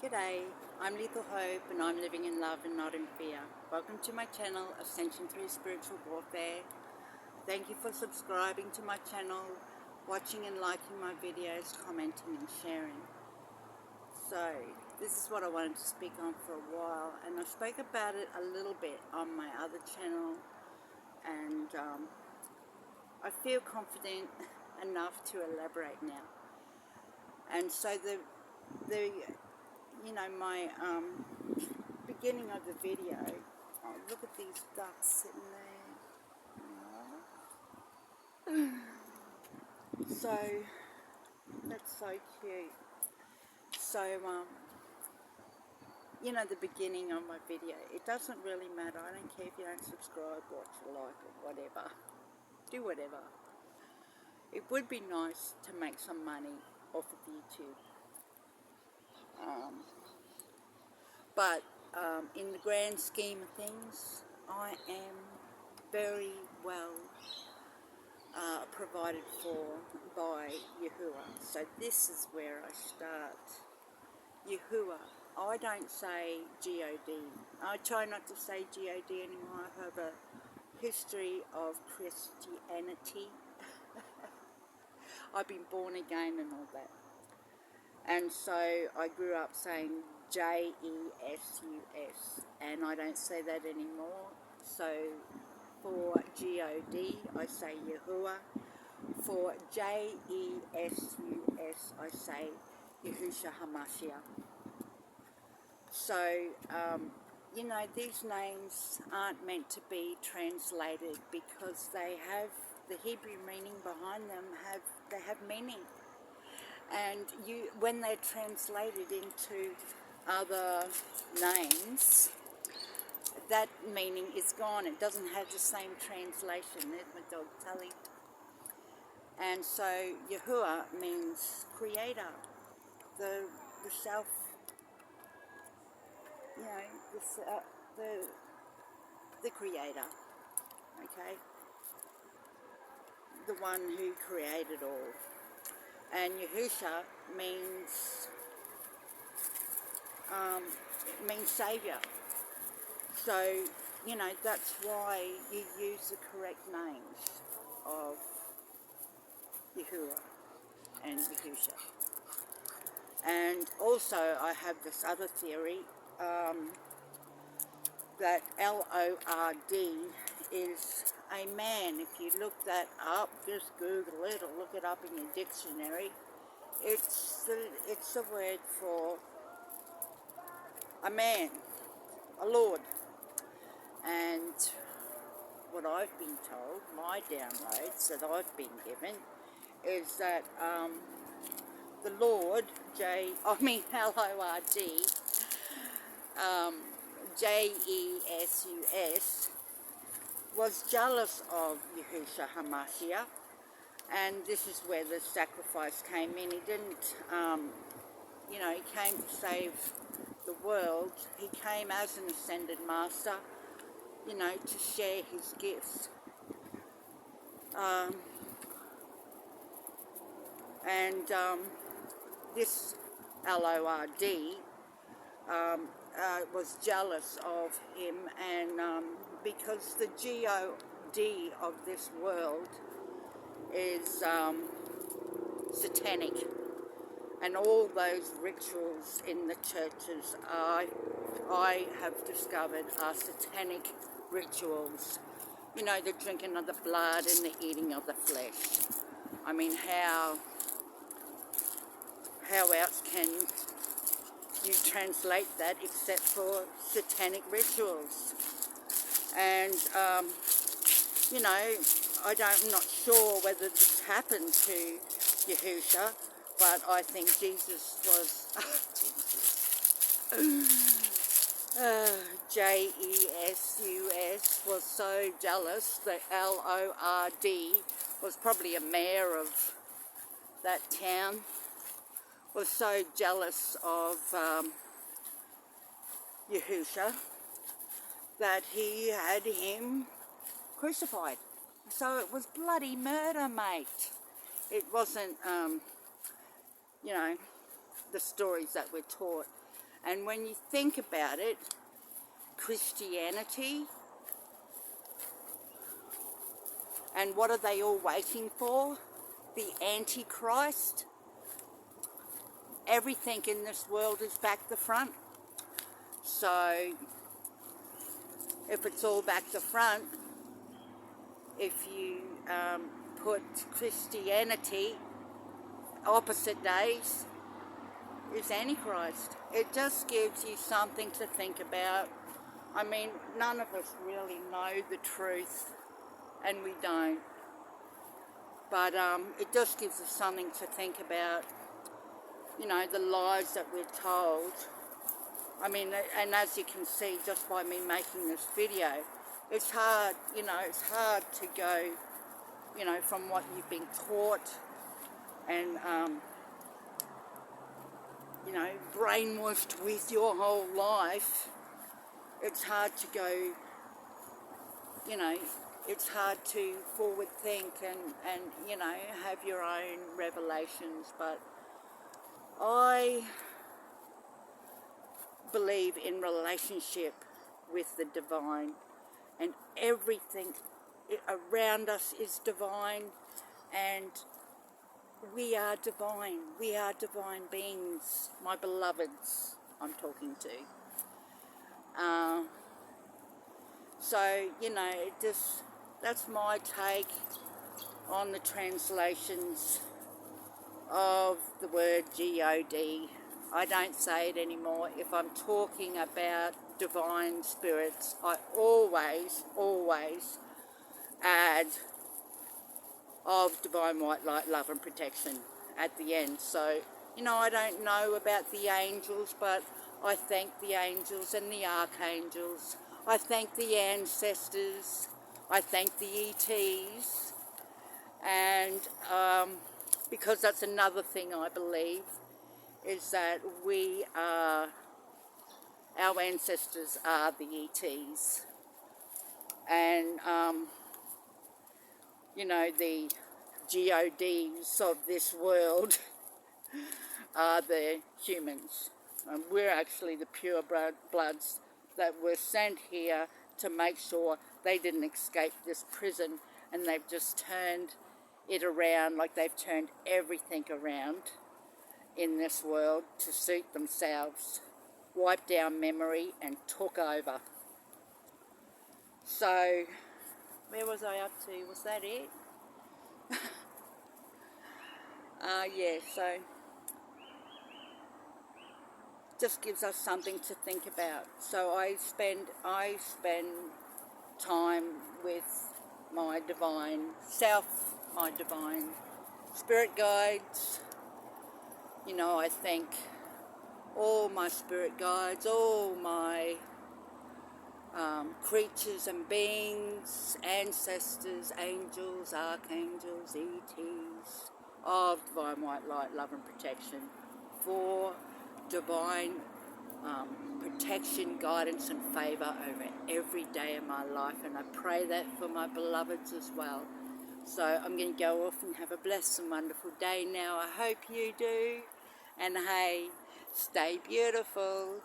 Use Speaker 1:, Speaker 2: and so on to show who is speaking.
Speaker 1: G'day, I'm Lethal Hope and I'm living in love and not in fear. Welcome to my channel, Ascension Through Spiritual Warfare. Thank you for subscribing to my channel, watching and liking my videos, commenting and sharing. So, this is what I wanted to speak on for a while, and I spoke about it a little bit on my other channel, and I feel confident enough to elaborate now. And so my beginning of the video, oh, look at these ducks sitting there. So that's so cute. So the beginning of my video, it doesn't really matter. I don't care if you don't subscribe, watch, or like, or whatever. Do whatever. It would be nice to make some money off of YouTube. But in the grand scheme of things, I am very well provided for by Yahuwah. So this is where I start. Yahuwah. I don't say G-O-D. I try not to say G-O-D anymore. I have a history of Christianity. I've been born again and all that. And so I grew up saying J-E-S-U-S, and I don't say that anymore. So for G-O-D, I say Yahuwah. For J-E-S-U-S, I say Yahusha HaMashiach. So, these names aren't meant to be translated because they have the Hebrew meaning behind them. They have meaning. And when they're translated into other names, that meaning is gone. It doesn't have the same translation. There's my dog Tully. And so Yahuwah means creator, the self, the creator, okay, the one who created all. And Yahusha means savior. So, that's why you use the correct names of Yahuwah and Yahusha. And also I have this other theory, that L-O-R-D is a man. If you look that up, just Google it or look it up in your dictionary. It's a word for a man, a lord. And what I've been told, my downloads that I've been given, is that the Lord, L-O-R-D, J-E-S-U-S, was jealous of Yahusha HaMashiach, and this is where the sacrifice came in. He didn't, he came to save the world. He came as an ascended master, to share his gifts. This L-O-R-D was jealous of him, and because the G-O-D of this world is satanic, and all those rituals in the churches I have discovered are satanic rituals. The drinking of the blood and the eating of the flesh. I mean, how else can you translate that except for satanic rituals? And I'm not sure whether this happened to Yahusha, but I think Jesus was J-E-S-U-S was so jealous that L-O-R-D was probably a mayor of that town, was so jealous of Yahusha that he had him crucified. So it was bloody murder, mate. It wasn't, the stories that we're taught. And when you think about it, Christianity, and what are they all waiting for? The Antichrist. Everything in this world is back the front. So if it's all back the front, if you put Christianity, opposite days is Antichrist. It just gives you something to think about. I mean, none of us really know the truth, and we don't. But it just gives us something to think about, you know, the lies that we're told. I mean, and as you can see just by me making this video, it's hard, you know, it's hard to go, you know, from what you've been taught and, you know, brainwashed with your whole life. It's hard to go, you know, it's hard to forward think and you know, have your own revelations. But I believe in relationship with the divine, and everything around us is divine, and we are divine. We are divine beings, my beloveds I'm talking to. So, you know, that's my take on the translations of the word G-O-D. I don't say it anymore. If I'm talking about divine spirits, I always add of divine white light, love and protection at the end. So, you know, I don't know about the angels, but I thank the angels and the archangels. I thank the ancestors. I thank the ETs. And because that's another thing I believe, is that our ancestors are the ETs. And, you know, the GODs of this world are the humans. And we're actually the pure bloods that were sent here to make sure they didn't escape this prison, and they've just turned it around, like they've turned everything around in this world to suit themselves, wiped our memory and took over. So, where was I up to? Was that it? Yeah, so just gives us something to think about. So I spend time with my divine self, my divine spirit guides. You know, I thank all my spirit guides, all my creatures and beings, ancestors, angels, archangels, ETs of divine white light, love and protection, for divine protection, guidance and favour over every day of my life, and I pray that for my beloveds as well. So I'm going to go off and have a blessed and wonderful day now. I hope you do, and hey, stay beautiful.